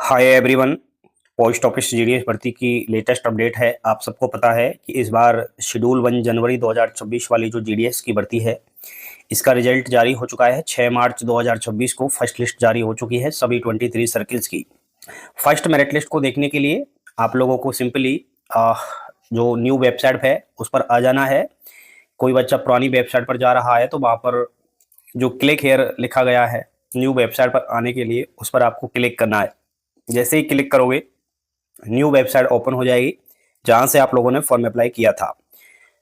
Hi everyone. Post office GDS भर्ती की latest update है। आप सबको पता है कि इस बार शेड्यूल 1 जनवरी 2026 वाली जो जीडीएस की भर्ती है, इसका रिजल्ट जारी हो चुका है। 6 मार्च 2026 को फर्स्ट लिस्ट जारी हो चुकी है सभी 23 सर्किल्स की। फर्स्ट मेरिट लिस्ट को देखने के लिए आप लोगों को सिंपली जो न्यू वेबसाइट है उस पर आ जाना है। कोई बच्चा पुरानी वेबसाइट पर जा रहा है तो वहाँ पर जो क्लिक हेयर लिखा गया है, न्यू वेबसाइट पर आने के लिए उस पर आपको क्लिक करना है। जैसे ही क्लिक करोगे न्यू वेबसाइट ओपन हो जाएगी जहां से आप लोगों ने फॉर्म अप्लाई किया था।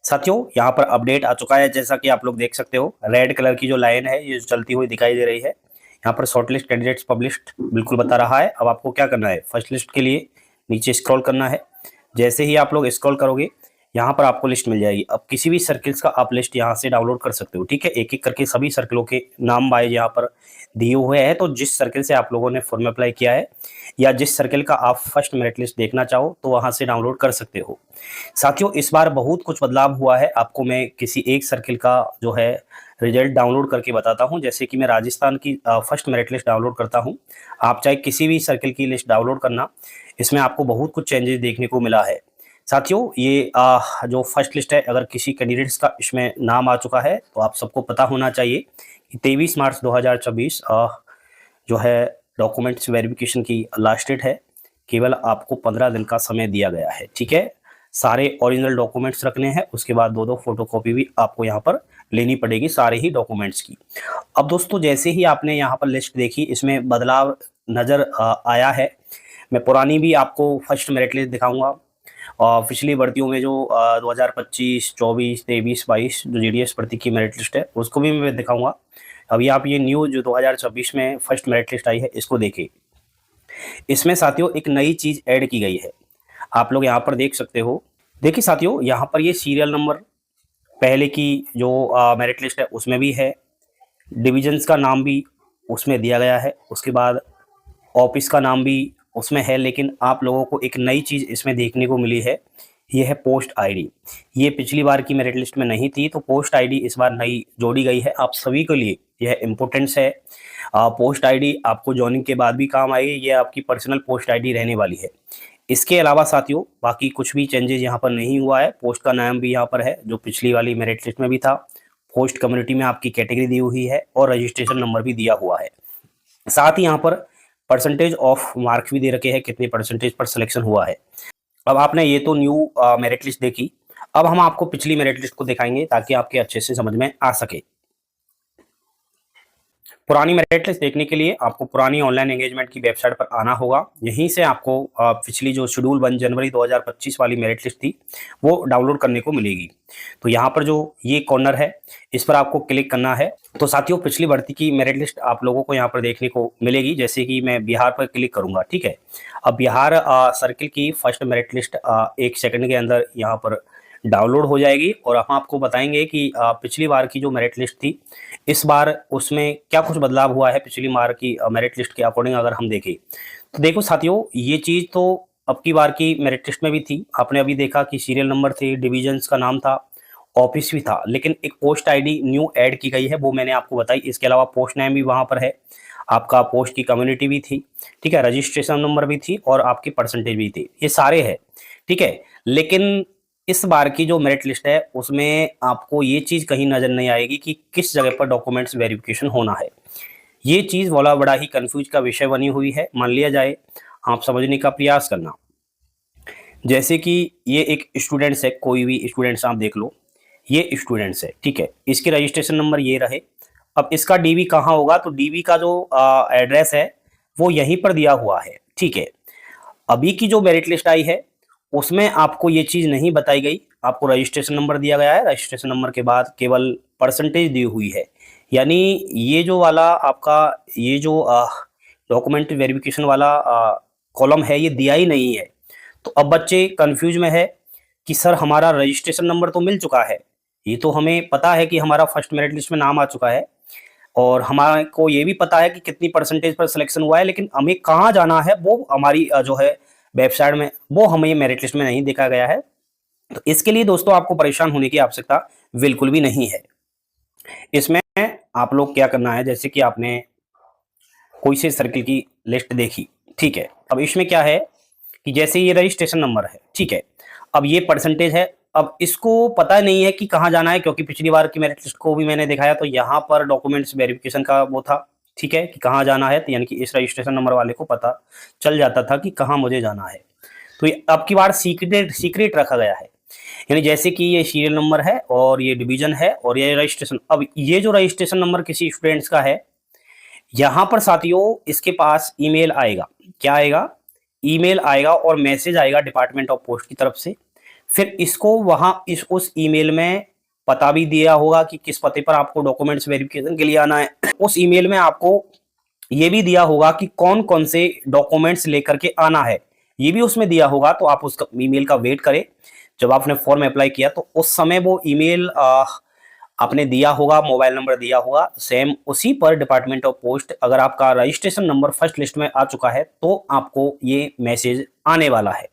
साथियों, यहाँ पर अपडेट आ चुका है। जैसा कि आप लोग देख सकते हो, रेड कलर की जो लाइन है ये चलती हुई दिखाई दे रही है। यहाँ पर शॉर्टलिस्ट कैंडिडेट्स पब्लिश्ड बिल्कुल बता रहा है। अब आपको क्या करना है, फर्स्ट लिस्ट के लिए नीचे स्क्रॉल करना है। जैसे ही आप लोग स्क्रॉल करोगे यहाँ पर आपको लिस्ट मिल जाएगी। अब किसी भी सर्किल्स का आप लिस्ट यहाँ से डाउनलोड कर सकते हो। ठीक है, एक एक करके सभी सर्किलों के नाम वाइज यहाँ पर दिए हुए हैं। तो जिस सर्किल से आप लोगों ने फॉर्म अप्लाई किया है या जिस सर्किल का आप फर्स्ट मेरिट लिस्ट देखना चाहो तो वहां से डाउनलोड कर सकते हो। साथियों, इस बार बहुत कुछ बदलाव हुआ है। आपको मैं किसी एक सर्किल का जो है रिजल्ट डाउनलोड करके बताता हूं। जैसे कि मैं राजस्थान की फर्स्ट मेरिट लिस्ट डाउनलोड करता हूं। आप चाहे किसी भी सर्किल की लिस्ट डाउनलोड करना, इसमें आपको बहुत कुछ चेंजेस देखने को मिला है। साथियों, ये जो फर्स्ट लिस्ट है, अगर किसी कैंडिडेट्स का इसमें नाम आ चुका है तो आप सबको पता होना चाहिए कि 23 मार्च 2026 जो है डॉक्यूमेंट्स वेरिफिकेशन की लास्ट डेट है। केवल आपको 15 दिन का समय दिया गया है। ठीक है, सारे ओरिजिनल डॉक्यूमेंट्स रखने हैं, उसके बाद दो फोटोकॉपी भी आपको यहाँ पर लेनी पड़ेगी सारे ही डॉक्यूमेंट्स की। अब दोस्तों, जैसे ही आपने यहाँ पर लिस्ट देखी, इसमें बदलाव नज़र आया है। मैं पुरानी भी आपको फर्स्ट मेरिट लिस्ट दिखाऊंगा और पिछली भर्तियों में जो 2025, 24, 23, 22 जो जीडीएस भर्ती की मेरिट लिस्ट है उसको भी मैं दिखाऊंगा। अभी आप ये न्यू जो 2026 में फर्स्ट मेरिट लिस्ट आई है इसको देखिए। इसमें साथियों एक नई चीज ऐड की गई है, आप लोग यहाँ पर देख सकते हो। देखिए साथियों, यहाँ पर ये सीरियल नंबर पहले की जो मेरिट लिस्ट है उसमें भी है, डिविजन्स का नाम भी उसमें दिया गया है, उसके बाद ऑफिस का नाम भी उसमें है। लेकिन आप लोगों को एक नई चीज़ इसमें देखने को मिली है, ये है पोस्ट आईडी। ये पिछली बार की मेरिट लिस्ट में नहीं थी, तो पोस्ट आईडी इस बार नई जोड़ी गई है। आप सभी के लिए यह इम्पोर्टेंस है। पोस्ट आईडी आपको जॉइनिंग के बाद भी काम आएगी। ये आपकी पर्सनल पोस्ट आईडी रहने वाली है। इसके अलावा साथियों बाकी कुछ भी चेंजेस यहाँ पर नहीं हुआ है। पोस्ट का नाम भी यहाँ पर है जो पिछली वाली मेरिट लिस्ट में भी था। पोस्ट कम्युनिटी में आपकी कैटेगरी दी हुई है और रजिस्ट्रेशन नंबर भी दिया हुआ है। साथ ही यहाँ पर परसेंटेज ऑफ मार्क्स भी दे रखे हैं, कितने परसेंटेज पर सिलेक्शन हुआ है। अब आपने ये तो न्यू मेरिट लिस्ट देखी, अब हम आपको पिछली मेरिट लिस्ट को दिखाएंगे ताकि आपके अच्छे से समझ में आ सके। पुरानी मेरिट लिस्ट देखने के लिए आपको पुरानी ऑनलाइन एंगेजमेंट की वेबसाइट पर आना होगा। यहीं से आपको पिछली जो शेड्यूल 1 जनवरी 2025 वाली मेरिट लिस्ट थी वो डाउनलोड करने को मिलेगी। तो यहाँ पर जो ये कॉर्नर है इस पर आपको क्लिक करना है। तो साथियों, पिछली भर्ती की मेरिट लिस्ट आप लोगों को यहाँ पर देखने को मिलेगी। जैसे कि मैं बिहार पर क्लिक करूंगा। ठीक है, अब बिहार सर्किल की फर्स्ट मेरिट लिस्ट 1 सेकंड के अंदर यहाँ पर डाउनलोड हो जाएगी और हम आपको बताएंगे कि पिछली बार की जो मेरिट लिस्ट थी इस बार उसमें क्या कुछ बदलाव हुआ है। पिछली बार की मेरिट लिस्ट के अकॉर्डिंग अगर हम देखें तो देखो साथियों, ये चीज़ तो अब की बार की मेरिट लिस्ट में भी थी। आपने अभी देखा कि सीरियल नंबर थे, डिविजन्स का नाम था, ऑफिस भी था, लेकिन एक पोस्ट आईडी न्यू ऐड की गई है, वो मैंने आपको बताई। इसके अलावा पोस्ट नेम भी वहाँ पर है, आपका पोस्ट की कम्युनिटी भी थी। ठीक है, रजिस्ट्रेशन नंबर भी थी और आपकी परसेंटेज भी थी, ये सारे है। ठीक है, लेकिन इस बार की जो मेरिट लिस्ट है उसमें आपको ये चीज़ कहीं नज़र नहीं आएगी कि किस जगह पर डॉक्यूमेंट्स वेरिफिकेशन होना है। ये चीज़ वाला बड़ा ही कंफ्यूज का विषय बनी हुई है। मान लिया जाए, आप समझने का प्रयास करना। जैसे कि ये एक स्टूडेंट्स है, कोई भी स्टूडेंट्स आप देख लो, ये स्टूडेंट्स है। ठीक है, इसके रजिस्ट्रेशन नंबर ये रहे। अब इसका डीवी कहाँ होगा, तो डीवी का जो एड्रेस है वो यहीं पर दिया हुआ है। ठीक है, अभी की जो मेरिट लिस्ट आई है उसमें आपको ये चीज़ नहीं बताई गई। आपको रजिस्ट्रेशन नंबर दिया गया है, रजिस्ट्रेशन नंबर के बाद केवल परसेंटेज दी हुई है। यानी ये जो वाला आपका ये जो डॉक्यूमेंट वेरिफिकेशन वाला कॉलम है ये दिया ही नहीं है। तो अब बच्चे कंफ्यूज में है कि सर हमारा रजिस्ट्रेशन नंबर तो मिल चुका है, ये तो हमें पता है कि हमारा फर्स्ट मेरिट लिस्ट में नाम आ चुका है और हमारे को ये भी पता है कि कितनी परसेंटेज पर सिलेक्शन हुआ है, लेकिन हमें कहाँ जाना है वो हमारी जो है वेबसाइट में वो हमें मेरिट लिस्ट में नहीं देखा गया है। तो इसके लिए दोस्तों आपको परेशान होने की आवश्यकता बिल्कुल भी नहीं है। इसमें आप लोग क्या करना है, जैसे कि आपने कोई से सर्किल की लिस्ट देखी, ठीक है, अब इसमें क्या है कि जैसे ये रजिस्ट्रेशन नंबर है, ठीक है, अब ये परसेंटेज है, अब इसको पता नहीं है कि कहाँ जाना है, क्योंकि पिछली बार की मेरिट लिस्ट को भी मैंने दिखाया तो यहाँ पर डॉक्यूमेंट्स वेरिफिकेशन का वो था, ठीक है, कि कहाँ जाना है, तो यानी कि इस रजिस्ट्रेशन नंबर वाले को पता चल जाता था कि कहाँ मुझे जाना है। तो ये अब की बार सीक्रेट रखा गया है, यानी जैसे कि ये सीरियल नंबर है और ये डिवीजन है और ये रजिस्ट्रेशन। अब ये जो रजिस्ट्रेशन नंबर किसी स्टूडेंट्स का है, यहाँ पर साथियों इसके पास ईमेल आएगा, क्या आएगा, ईमेल आएगा और मैसेज आएगा डिपार्टमेंट ऑफ पोस्ट की तरफ से। फिर इसको वहां उस ईमेल में पता भी दिया होगा कि किस पते पर आपको डॉक्यूमेंट्स वेरिफिकेशन के लिए आना है। उस ईमेल में आपको ये भी दिया होगा कि कौन कौन से डॉक्यूमेंट्स लेकर के आना है, ये भी उसमें दिया होगा। तो आप उस ईमेल का वेट करें, जब आपने फॉर्म अप्लाई किया तो उस समय वो ईमेल आपने दिया होगा, मोबाइल नंबर दिया होगा, सेम उसी पर डिपार्टमेंट ऑफ पोस्ट अगर आपका रजिस्ट्रेशन नंबर फर्स्ट लिस्ट में आ चुका है तो आपको ये मैसेज आने वाला है।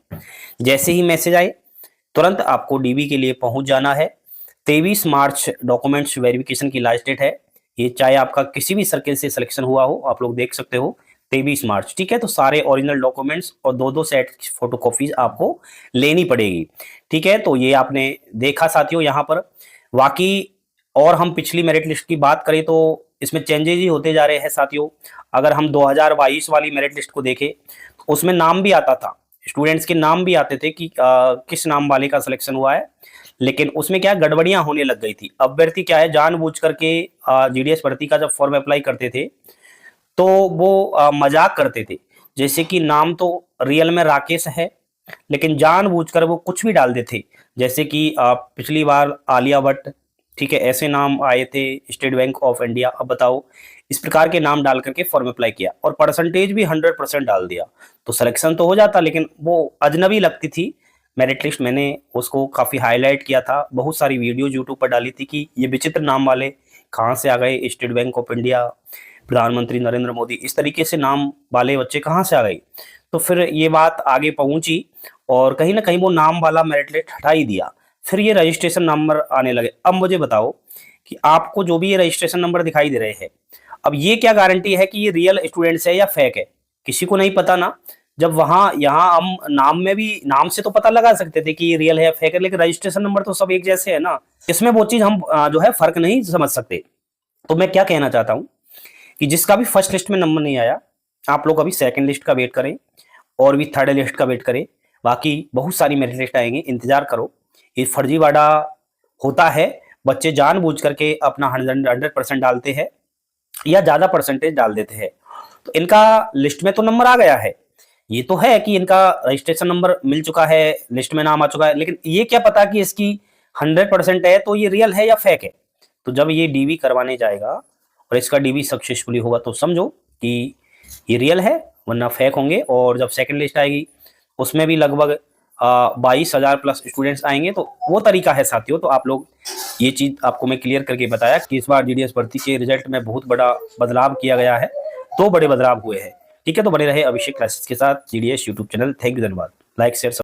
जैसे ही मैसेज आए तुरंत आपको डीबी के लिए पहुंच जाना है। 23 मार्च डॉक्यूमेंट्स वेरिफिकेशन की लास्ट डेट है, ये चाहे आपका किसी भी सर्किल से सिलेक्शन हुआ हो, आप लोग देख सकते हो 23 मार्च, ठीक है। तो सारे ओरिजिनल डॉक्यूमेंट्स और दो सेट फोटोकॉपीज आपको लेनी पड़ेगी, ठीक है। तो ये आपने देखा साथियों यहाँ पर। बाकी और हम पिछली मेरिट लिस्ट की बात करें तो इसमें चेंजेस ही होते जा रहे हैं साथियों। अगर हम 2022 वाली मेरिट लिस्ट को देखें तो उसमें नाम भी आता था, स्टूडेंट्स के नाम भी आते थे कि किस नाम वाले का सिलेक्शन हुआ है, लेकिन उसमें क्या गड़बड़ियां होने लग गई थी। अभ्यर्थी क्या है जानबूझ करके जीडीएस भर्ती का जब फॉर्म अप्लाई करते थे तो वो मजाक करते थे, जैसे कि नाम तो रियल में राकेश है लेकिन जानबूझकर वो कुछ भी डाल देते, जैसे कि पिछली बार आलिया भट्ट, ठीक है, ऐसे नाम आए थे, स्टेट बैंक ऑफ इंडिया। अब बताओ, इस प्रकार के नाम डाल करके फॉर्म अप्लाई किया और परसेंटेज भी 100% डाल दिया तो सिलेक्शन तो हो जाता, लेकिन वो अजनबी लगती थी मेरिट लिस्ट। मैंने उसको काफ़ी हाईलाइट किया था, बहुत सारी वीडियो यूट्यूब पर डाली थी कि ये विचित्र नाम वाले कहाँ से आ गए, स्टेट बैंक ऑफ इंडिया, प्रधानमंत्री नरेंद्र मोदी, इस तरीके से नाम वाले बच्चे कहाँ से आ गए। तो फिर ये बात आगे पहुंची और कहीं ना कहीं वो नाम वाला मेरिट लिस्ट हटा ही दिया, फिर ये रजिस्ट्रेशन नंबर आने लगे। अब मुझे बताओ कि आपको जो भी ये रजिस्ट्रेशन नंबर दिखाई दे रहे हैं, अब ये क्या गारंटी है कि ये रियल स्टूडेंट्स है या फेक है, किसी को नहीं पता ना। जब वहां यहाँ हम नाम में भी, नाम से तो पता लगा सकते थे कि ये रियल है या फेक है, लेकिन रजिस्ट्रेशन नंबर तो सब एक जैसे है ना, इसमें वो चीज हम जो है फर्क नहीं समझ सकते। तो मैं क्या कहना चाहता हूँ कि जिसका भी फर्स्ट लिस्ट में नंबर नहीं आया, आप लोग अभी सेकंड लिस्ट का वेट करें और भी थर्ड लिस्ट का वेट करें। बाकी बहुत सारी मेरिट लिस्ट आएंगे, इंतजार करो। ये फर्जीवाड़ा होता है, बच्चे जानबूझ करके अपना 100% डालते हैं या ज़्यादा परसेंटेज डाल देते हैं। तो इनका लिस्ट में तो नंबर आ गया है, ये तो है कि इनका रजिस्ट्रेशन नंबर मिल चुका है, लिस्ट में नाम आ चुका है, लेकिन ये क्या पता कि इसकी 100% है तो ये रियल है या फेक है। तो जब ये डीबी करवाने जाएगा और इसका डीबी सक्सेसफुली होगा तो समझो कि ये रियल है, वरना फेक होंगे। और जब सेकंड लिस्ट आएगी उसमें भी लगभग 22,000 प्लस स्टूडेंट्स आएंगे। तो वो तरीका है साथियों। तो आप लोग, ये चीज़ आपको मैं क्लियर करके बताया कि इस बार जीडीएस भर्ती के रिजल्ट में बहुत बड़ा बदलाव किया गया है, 2 बड़े बदलाव हुए हैं, ठीक है। तो बने रहे अभिषेक क्लासेस के साथ GDS YouTube channel. Thank you, धन्यवाद। Like share